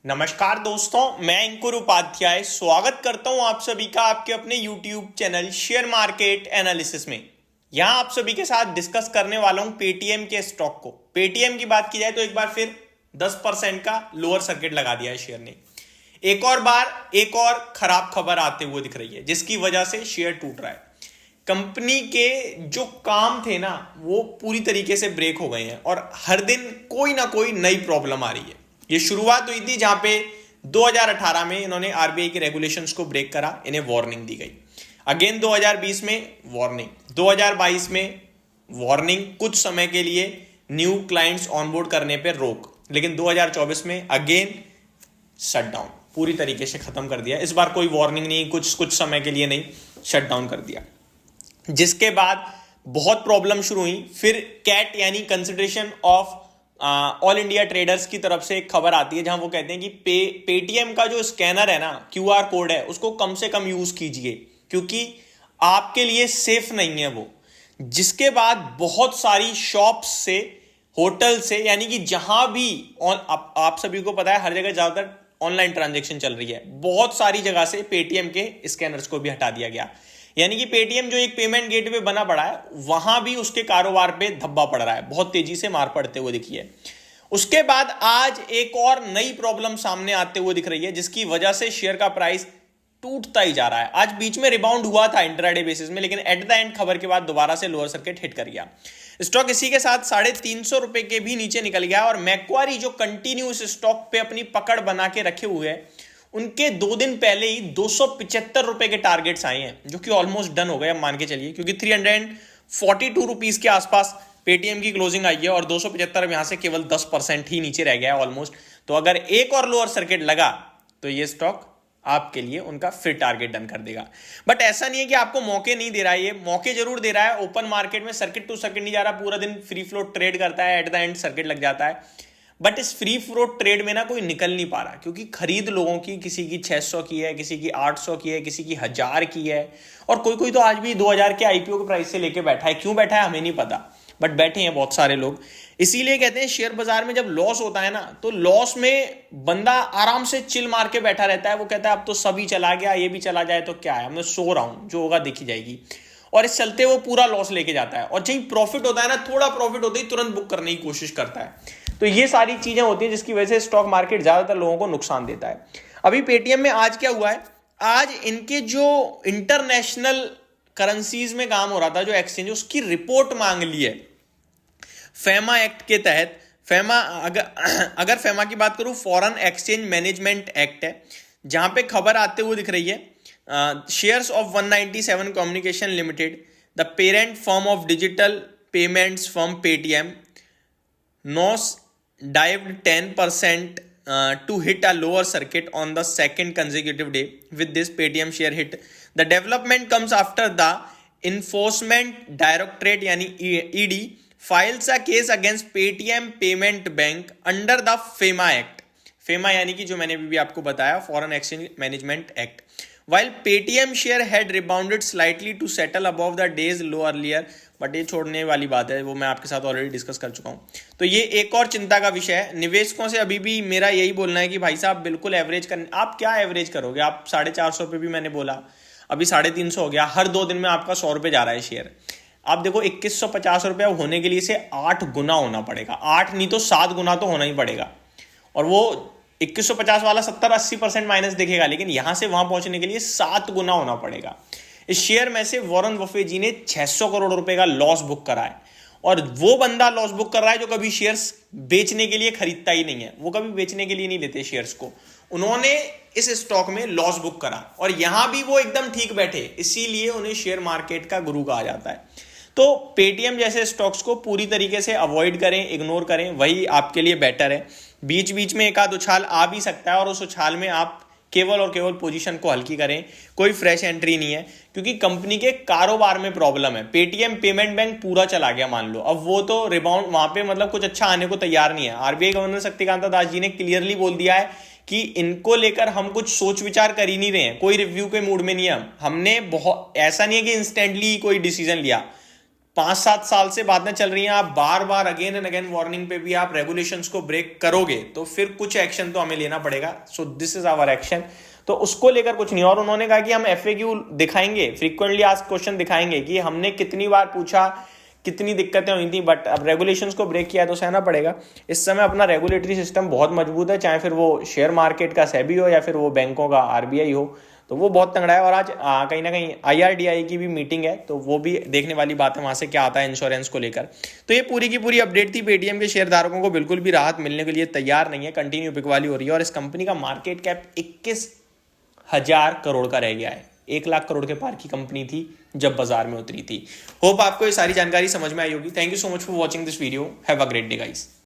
नमस्कार दोस्तों, मैं अंकुर उपाध्याय स्वागत करता हूं आप सभी का आपके अपने YouTube channel share market analysis में। यहां आप सभी के साथ डिस्कस करने वाला हूं पेटीएम के स्टॉक को। पेटीएम की बात की जाए तो एक बार फिर 10% का लोअर सर्किट लगा दिया है शेयर ने। एक और बार एक और खराब खबर आते हुए दिख रही है जिसकी वजह से शेयर टूट रहा है। कंपनी के जो काम थे ना वो पूरी तरीके से ब्रेक हो गए हैं और हर दिन कोई ना कोई नई प्रॉब्लम आ रही है। ये शुरुआत हुई थी जहां पे 2018 में इन्होंने आरबीआई के रेगुलेशंस को ब्रेक करा, इन्हें वार्निंग दी गई। अगेन 2020 में वार्निंग, 2022 में वार्निंग, कुछ समय के लिए न्यू क्लाइंट्स ऑनबोर्ड करने पे रोक, लेकिन 2024 में अगेन शटडाउन, पूरी तरीके से खत्म कर दिया। इस बार कोई वार्निंग नहीं, कुछ समय के लिए नहीं, शटडाउन कर दिया। जिसके बाद बहुत प्रॉब्लम शुरू हुई। फिर कैट यानी consideration of all India traders की तरफ से एक खबर आती है जहां वो कहते हैं कि पेटीएम का जो स्कैनर है ना, क्यूआर कोड है, उसको कम से कम यूज कीजिए क्योंकि आपके लिए सेफ नहीं है वो। जिसके बाद बहुत सारी शॉप्स से, होटल से, यानी कि जहां भी आप सभी को पता है हर जगह ज्यादातर ऑनलाइन ट्रांजेक्शन चल रही है, बहुत सारी जगह से पेटीएम के स्कैनर्स को भी हटा दिया गया। यानी कि पेटीएम जो एक पेमेंट गेटवे बना पड़ा है वहां भी उसके कारोबार पे धब्बा पड़ रहा है, बहुत तेजी से मार पड़ते हुए दिखी है। उसके बाद आज एक और नई प्रॉब्लम सामने आते हुए दिख रही है जिसकी वजह से शेयर का प्राइस टूटता ही जा रहा है। आज बीच में रिबाउंड हुआ था इंट्राडे बेसिस में, लेकिन एट द एंड खबर के बाद दोबारा से लोअर सर्किट हिट कर गया। स्टॉक इसी के साथ 350 रुपए के भी नीचे निकल गया और मैक्वारी जो कंटिन्यू इस स्टॉक पे अपनी पकड़ बना के रखे हुए है, उनके 2 दिन पहले ही 275 रुपए के टारगेट्स आए हैं जो कि ऑलमोस्ट डन हो गए, अब मान के चलिए, क्योंकि 342 रुपीज के आसपास पेटीएम की क्लोजिंग आई है और 275 यहां से केवल 10% ही नीचे रह गया है ऑलमोस्ट। तो अगर एक और लोअर सर्किट लगा तो ये स्टॉक आपके लिए उनका फिर टारगेट डन कर देगा। बट ऐसा नहीं है कि आपको मौके नहीं दे रहा है, ये मौके जरूर दे रहा है। ओपन मार्केट में सर्किट टू सर्किट नहीं जा रहा, पूरा दिन फ्री फ्लोट ट्रेड करता है, एट द एंड सर्किट लग जाता है। बट इस फ्री फ्लोट ट्रेड में ना कोई निकल नहीं पा रहा क्योंकि खरीद लोगों की, किसी की 600 की है, किसी की 800 की है, किसी की 1000 की है, और कोई तो आज भी 2000 के आईपीओ के प्राइस से लेके बैठा है। क्यों बैठा है हमें नहीं पता, बट बैठे हैं बहुत सारे लोग। इसीलिए कहते हैं शेयर बाजार में जब लॉस होता है ना तो लॉस में बंदा आराम से चिल मार के बैठा रहता है। वो कहता है अब तो सभी चला गया, ये भी चला जाए तो क्या है, मैं सो रहा हूं, जो होगा देखी जाएगी। और इस चलते वो पूरा लॉस लेके जाता है और जहीं प्रॉफिट होता है ना, थोड़ा प्रॉफिट होता ही तुरंत बुक करने की कोशिश करता है। तो ये सारी चीजें होती हैं जिसकी वजह से स्टॉक मार्केट ज्यादातर लोगों को नुकसान देता है। अभी पेटीएम में आज क्या हुआ है, आज इनके जो इंटरनेशनल करेंसीज में काम हो रहा था, जो एक्सचेंज, उसकी रिपोर्ट मांग ली है फेमा एक्ट के तहत। फेमा, अगर फेमा की बात करूं, फॉरेन एक्सचेंज मैनेजमेंट एक्ट है, जहां पे खबर आते हुए दिख रही है shares of 197 communication limited, the parent firm of digital payments firm Paytm, NOS dived 10% to hit a lower circuit on the second consecutive day. With this, Paytm share hit. The development comes after the Enforcement Directorate यानी ED files a case against Paytm Payment Bank under the FEMA Act. FEMA यानी कि जो मैंने भी आपको बताया, Foreign Exchange Management Act. While Paytm share had rebounded slightly to settle above the day's low earlier, but ये छोड़ने वाली बात है, वो मैं आपके साथ ऑलरेडी डिस्कस कर चुका हूं। तो ये एक और चिंता का विषय है। निवेशकों से अभी भी मेरा यही बोलना है कि भाई साहब बिल्कुल एवरेज करने, आप क्या एवरेज करोगे, आप 450 पे भी मैंने बोला, अभी 350 हो गया, हर 2 दिन में आपका 100 रुपये जा रहा है शेयर। आप देखो 2150 रुपया होने के लिए से 8 गुना होना पड़ेगा, 8 नहीं तो 7 गुना तो होना ही पड़ेगा। और वो 2150 वाला 70-80% माइनस देखेगा, लेकिन यहां से वहां पहुंचने के लिए 7 गुना होना पड़ेगा। इस शेयर में से वॉरेन बफे जी ने 600 करोड़ रुपए का लॉस बुक करा है, और वो बंदा लॉस बुक कर रहा है जो कभी शेयर्स बेचने के लिए खरीदता ही नहीं है। वो कभी बेचने के लिए नहीं लेते शेयर्स को, उन्होंने इस स्टॉक में लॉस बुक करा और यहां भी वो एकदम ठीक बैठे, इसीलिए उन्हें शेयर मार्केट का गुरु कहा जाता है। तो पेटीएम जैसे स्टॉक्स को पूरी तरीके से अवॉइड करें, इग्नोर करें, वही आपके लिए बेटर है। बीच बीच में एक आध उछाल आ भी सकता है और उस उछाल में आप केवल और केवल पोजीशन को हल्की करें, कोई फ्रेश एंट्री नहीं है, क्योंकि कंपनी के कारोबार में प्रॉब्लम है। पेटीएम पेमेंट बैंक पूरा चला गया मान लो, अब वो तो रिबाउंड वहां पे मतलब कुछ अच्छा आने को तैयार नहीं है। आरबीआई गवर्नर शक्तिकांता दास जी ने क्लियरली बोल दिया है कि इनको लेकर हम कुछ सोच विचार कर ही नहीं रहे हैं, कोई रिव्यू के मूड में नहीं है। हमने बहुत, ऐसा नहीं है कि इंस्टेंटली कोई डिसीजन लिया, 5-7 साल से बातें चल रही हैं, आप बार बार अगेन एंड अगेन वार्निंग पे भी आप रेगुलेशंस को ब्रेक करोगे तो फिर कुछ एक्शन तो हमें लेना पड़ेगा। So this is our action. तो उसको लेकर कुछ नहीं। और उन्होंने कहा कि हम FAQ दिखाएंगे, फ्रीक्वेंटली आस्क्ड क्वेश्चन दिखाएंगे कि हमने कितनी बार पूछा, कितनी दिक्कतें हुई थी, बट अब रेगुलेशंस को ब्रेक किया तो सहना पड़ेगा। इस समय अपना रेगुलेटरी सिस्टम बहुत मजबूत है, चाहे फिर वो शेयर मार्केट का सेबी हो या फिर वो बैंकों का RBI हो, तो वो बहुत तगड़ा है। और आज कहीं ना कहीं IRDAI की भी मीटिंग है, तो वो भी देखने वाली बात है वहां से क्या आता है इंश्योरेंस को लेकर। तो ये पूरी की पूरी अपडेट थी। पेटीएम के शेयर धारकों को बिल्कुल भी राहत मिलने के लिए तैयार नहीं है, कंटिन्यू बिकवाली हो रही है और इस कंपनी का मार्केट कैप 21,000 करोड़ का रह गया है। 1 लाख करोड़ के पार की कंपनी थी जब बाजार में उतरी थी। होप आपको ये सारी जानकारी समझ में आई होगी। Thank you so much for watching this video. Have a great day guys.